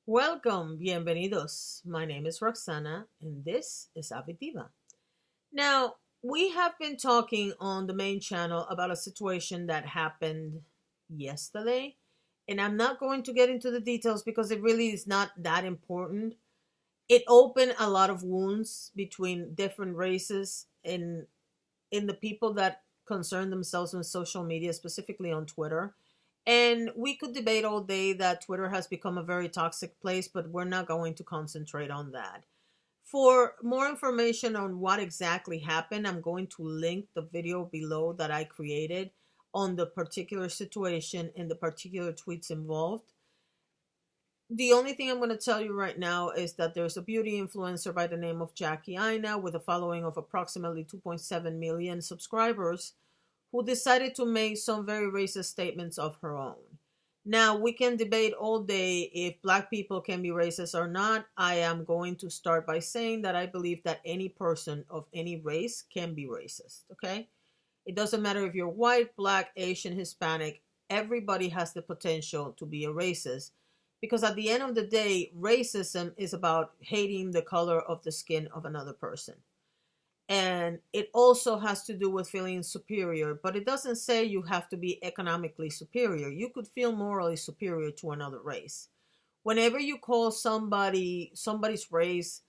Welcome, bienvenidos. My name is Roxana, and this is Avitiva. Now, we have been talking on the main channel about a situation that happened yesterday, and I'm not going to get into the details because it really is not that important. It opened a lot of wounds between different races in the people that concern themselves with social media, specifically on Twitter. And we could debate all day that Twitter has become a very toxic place, but we're not going to concentrate on that. For more information on what exactly happened, I'm going to link the video below that I created on the particular situation and the particular tweets involved. The only thing I'm going to tell you right now is that there's a beauty influencer by the name of Jackie Aina with a following of approximately 2.7 million subscribers who decided to make some very racist statements of her own. Now, we can debate all day if black people can be racist or not. I am going to start by saying that I believe that any person of any race can be racist, okay? It doesn't matter if you're white, black, Asian, Hispanic, everybody has the potential to be a racist. Because at the end of the day, racism is about hating the color of the skin of another person. And it also has to do with feeling superior, but it doesn't say you have to be economically superior. You could feel morally superior to another race. Whenever you call somebody's race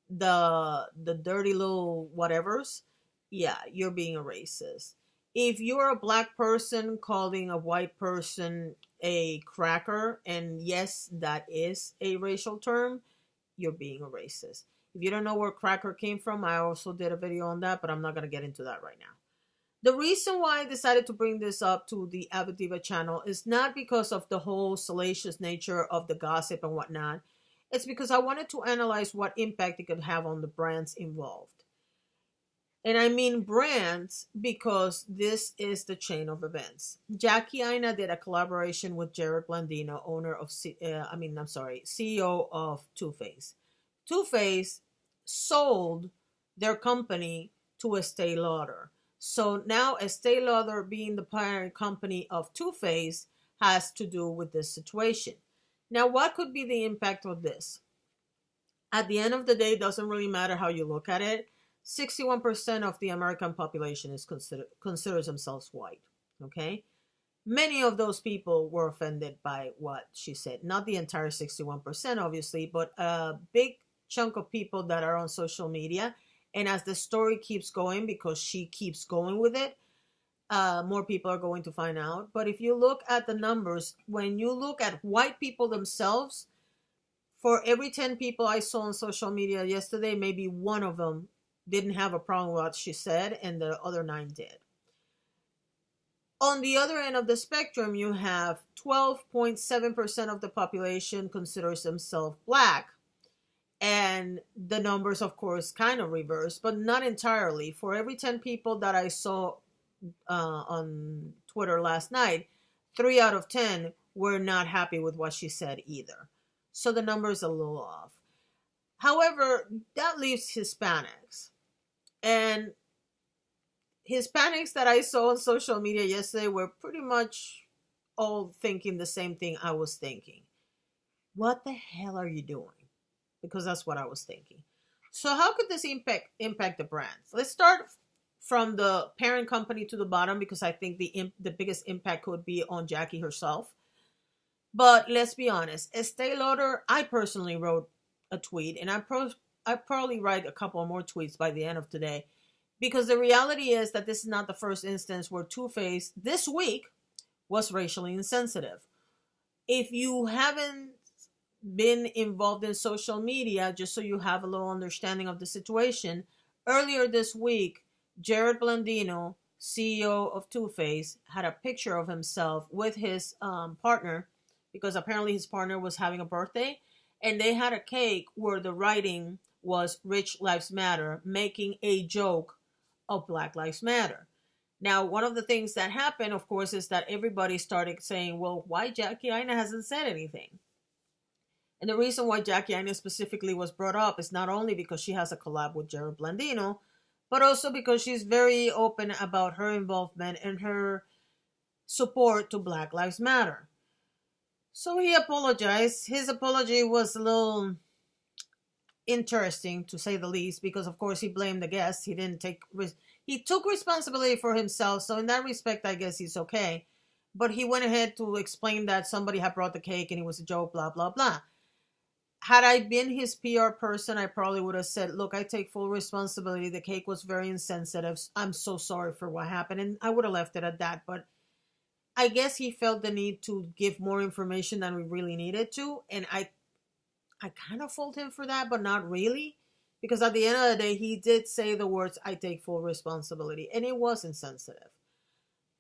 the dirty little whatevers, yeah, you're being a racist. If you're a black person calling a white person a cracker, and yes, that is a racial term, you're being a racist. If you don't know where cracker came from, I also did a video on that, but I'm not going to get into that right now. The reason why I decided to bring this up to the Avidiva channel is not because of the whole salacious nature of the gossip and whatnot. It's because I wanted to analyze what impact it could have on the brands involved. And I mean brands because this is the chain of events. Jackie Aina did a collaboration with Jared Blandino, CEO of Too Faced. Too Faced sold their company to Estee Lauder. So now Estee Lauder, being the parent company of Too Faced, has to do with this situation. Now, what could be the impact of this? At the end of the day, it doesn't really matter how you look at it. 61% of the American population is considers themselves white. Okay? Many of those people were offended by what she said. Not the entire 61%, obviously, but a big chunk of people that are on social media. And as the story keeps going, because she keeps going with it, more people are going to find out. But if you look at the numbers, when you look at white people themselves, for every 10 people I saw on social media yesterday, maybe one of them didn't have a problem with what she said, and the other 9 did. On the other end of the spectrum, you have 12.7% of the population considers themselves black. And the numbers, of course, kind of reverse, but not entirely. For every 10 people that I saw on Twitter last night, 3 out of 10 were not happy with what she said either. So the number is a little off. However, that leaves Hispanics. And Hispanics that I saw on social media yesterday were pretty much all thinking the same thing I was thinking. What the hell are you doing? Because that's what I was thinking. So how could this impact the brands? Let's start from the parent company to the bottom, because I think the biggest impact could be on Jackie herself. But let's be honest. Estee Lauder, I personally wrote a tweet, and I probably write a couple more tweets by the end of today, because the reality is that this is not the first instance where Too Faced this week was racially insensitive. If you haven't been involved in social media, just so you have a little understanding of the situation, earlier this week, Jared Blandino, CEO of Too Faced, had a picture of himself with his partner, because apparently his partner was having a birthday, and they had a cake where the writing was Rich Lives Matter, making a joke of Black Lives Matter. Now, one of the things that happened, of course, is that everybody started saying, well, why Jackie Aina hasn't said anything? And the reason why Jackie Aina specifically was brought up is not only because she has a collab with Jared Blandino, but also because she's very open about her involvement and her support to Black Lives Matter. So he apologized. His apology was a little interesting, to say the least, because of course he blamed the guest. He didn't take he took responsibility for himself. So in that respect, I guess he's okay. But he went ahead to explain that somebody had brought the cake and it was a joke, blah blah blah. Had I been his PR person, I probably would have said, look, I take full responsibility. The cake was very insensitive. I'm so sorry for what happened. And I would have left it at that. But I guess he felt the need to give more information than we really needed to. And I kind of fault him for that, but not really. Because at the end of the day, he did say the words, I take full responsibility. And it was insensitive.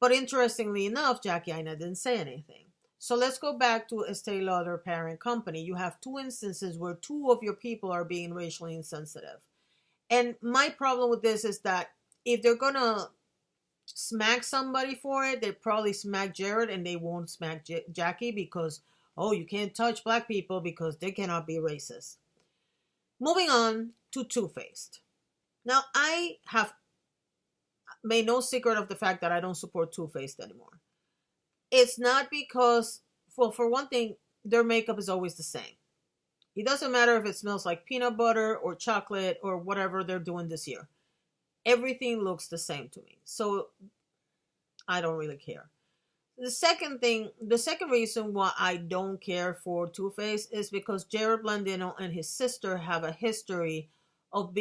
But interestingly enough, Jackie Aina didn't say anything. So let's go back to Estee Lauder parent company. You have two instances where two of your people are being racially insensitive. And my problem with this is that if they're going to smack somebody for it, they probably smack Jared and they won't smack Jackie because, oh, you can't touch black people because they cannot be racist. Moving on to Too Faced. Now, I have made no secret of the fact that I don't support Too Faced anymore. It's not because, well, for one thing, their makeup is always the same. It doesn't matter if it smells like peanut butter or chocolate or whatever they're doing this year. Everything looks the same to me. So I don't really care. The second reason why I don't care for Too Faced is because Jared Blandino and his sister have a history of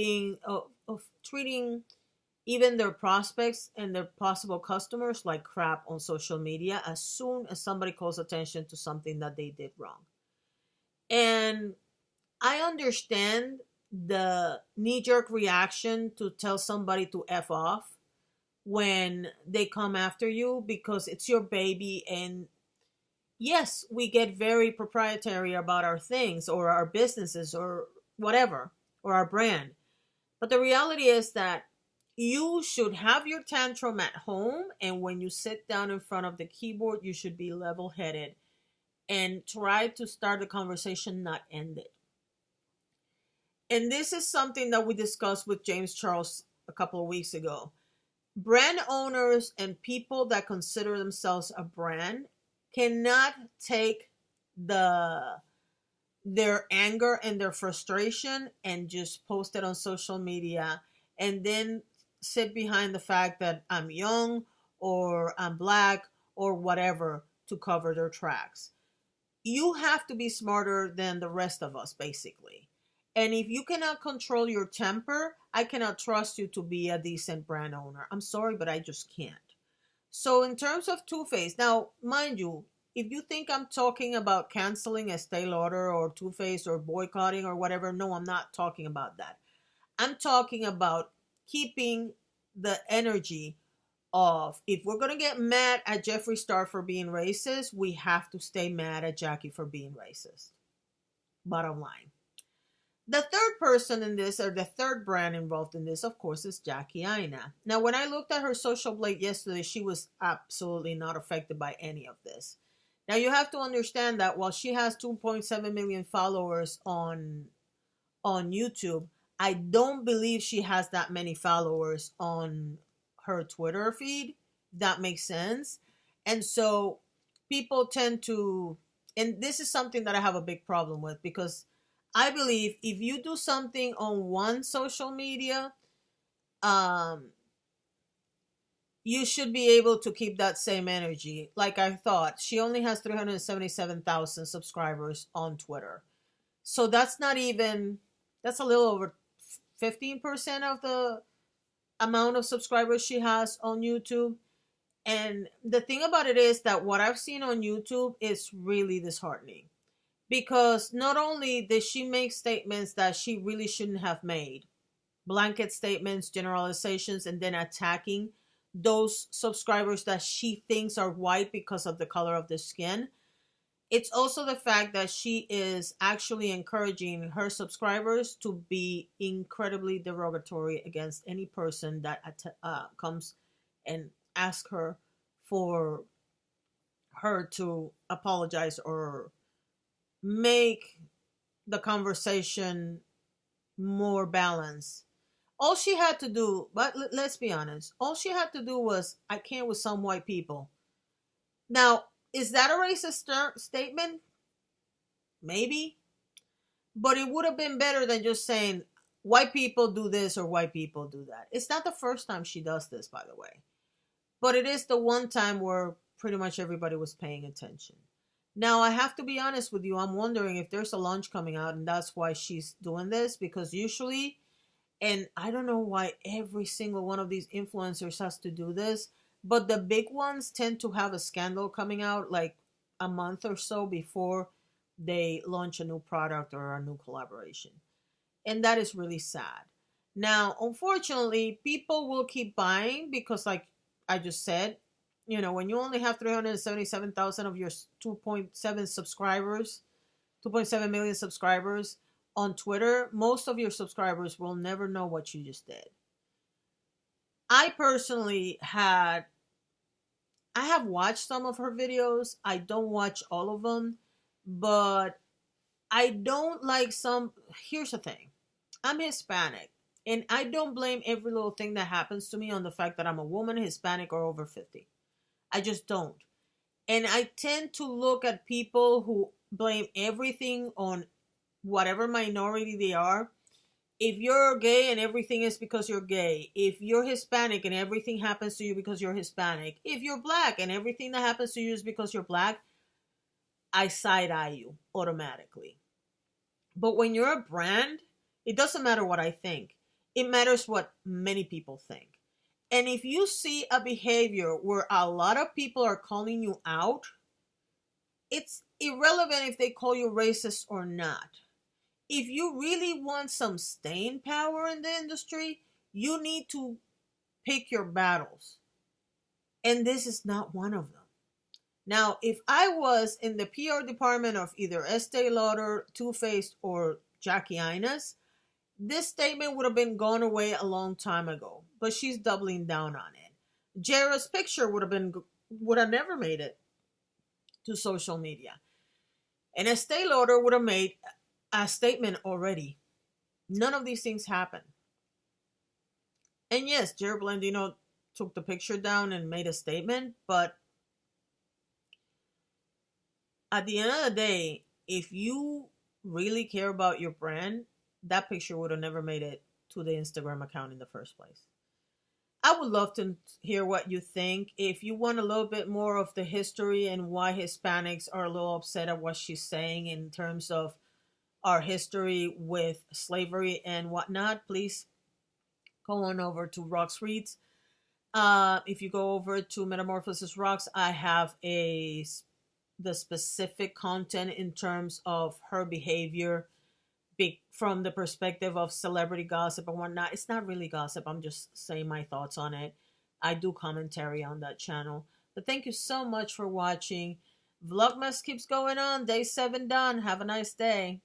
treating even their prospects and their possible customers like crap on social media as soon as somebody calls attention to something that they did wrong. And I understand the knee-jerk reaction to tell somebody to F off when they come after you because it's your baby. And yes, we get very proprietary about our things or our businesses or whatever, or our brand. But the reality is that you should have your tantrum at home, and when you sit down in front of the keyboard, you should be level-headed and try to start the conversation, not end it. And this is something that we discussed with James Charles a couple of weeks ago. Brand owners and people that consider themselves a brand cannot take their anger and their frustration and just post it on social media and then sit behind the fact that I'm young or I'm black or whatever to cover their tracks. You have to be smarter than the rest of us, basically. And if you cannot control your temper, I cannot trust you to be a decent brand owner. I'm sorry, but I just can't. So in terms of Too Faced, now, mind you, if you think I'm talking about canceling Estee Lauder or Too Faced or boycotting or whatever, no, I'm not talking about that. I'm talking about keeping the energy of, if we're going to get mad at Jeffree Star for being racist, we have to stay mad at Jackie for being racist. Bottom line. The third person in this, or the third brand involved in this, of course, is Jackie Aina. Now, when I looked at her social blade yesterday, she was absolutely not affected by any of this. Now, you have to understand that while she has 2.7 million followers on YouTube, I don't believe she has that many followers on her Twitter feed. That makes sense. And so people tend to, and this is something that I have a big problem with, because I believe if you do something on one social media, you should be able to keep that same energy. Like I thought, she only has 377,000 subscribers on Twitter. So that's not even, that's a little over 15% of the amount of subscribers she has on YouTube. And the thing about it is that what I've seen on YouTube is really disheartening. Because not only did she make statements that she really shouldn't have made, blanket statements, generalizations, and then attacking those subscribers that she thinks are white because of the color of their skin. It's also the fact that she is actually encouraging her subscribers to be incredibly derogatory against any person that comes and asks her for her to apologize or make the conversation more balanced. All she had to do, but let's be honest, all she had to do was, I can't with some white people. Now, Is that a racist statement? Maybe. But it would have been better than just saying white people do this or white people do that. It's not the first time she does this, by the way. But it is the one time where pretty much everybody was paying attention. Now, I have to be honest with you. I'm wondering if there's a launch coming out and that's why she's doing this. Because usually, and I don't know why every single one of these influencers has to do this, but the big ones tend to have a scandal coming out like a month or so before they launch a new product or a new collaboration. And that is really sad. Now, unfortunately, people will keep buying because, like I just said, you know, when you only have 377,000 of your 2.7 subscribers, 2.7 million subscribers on Twitter, most of your subscribers will never know what you just did. I personally I have watched some of her videos. I don't watch all of them, but I don't like some. Here's the thing. I'm Hispanic, and I don't blame every little thing that happens to me on the fact that I'm a woman, Hispanic, or over 50. I just don't. And I tend to look at people who blame everything on whatever minority they are. If you're gay and everything is because you're gay, if you're Hispanic and everything happens to you because you're Hispanic, if you're black and everything that happens to you is because you're black, I side-eye you automatically. But when you're a brand, it doesn't matter what I think. It matters what many people think. And if you see a behavior where a lot of people are calling you out, it's irrelevant if they call you racist or not. If you really want some staying power in the industry, you need to pick your battles. And this is not one of them. Now, if I was in the PR department of either Estee Lauder, Too Faced, or Jackie Inez, this statement would have been gone away a long time ago. But she's doubling down on it. Jera's picture would have never made it to social media. And Estee Lauder would have made a statement already. None of these things happen. And yes, Jera Blandino took the picture down and made a statement, but at the end of the day, if you really care about your brand, that picture would have never made it to the Instagram account in the first place. I would love to hear what you think. If you want a little bit more of the history and why Hispanics are a little upset at what she's saying in terms of our history with slavery and whatnot, please go on over to Rox Reads. If you go over to Metamorphosis Rox, I have the specific content in terms of her behavior from the perspective of celebrity gossip and whatnot. It's not really gossip. I'm just saying my thoughts on it. I do commentary on that channel. But thank you so much for watching. Vlogmas keeps going on. Day 7 done. Have a nice day.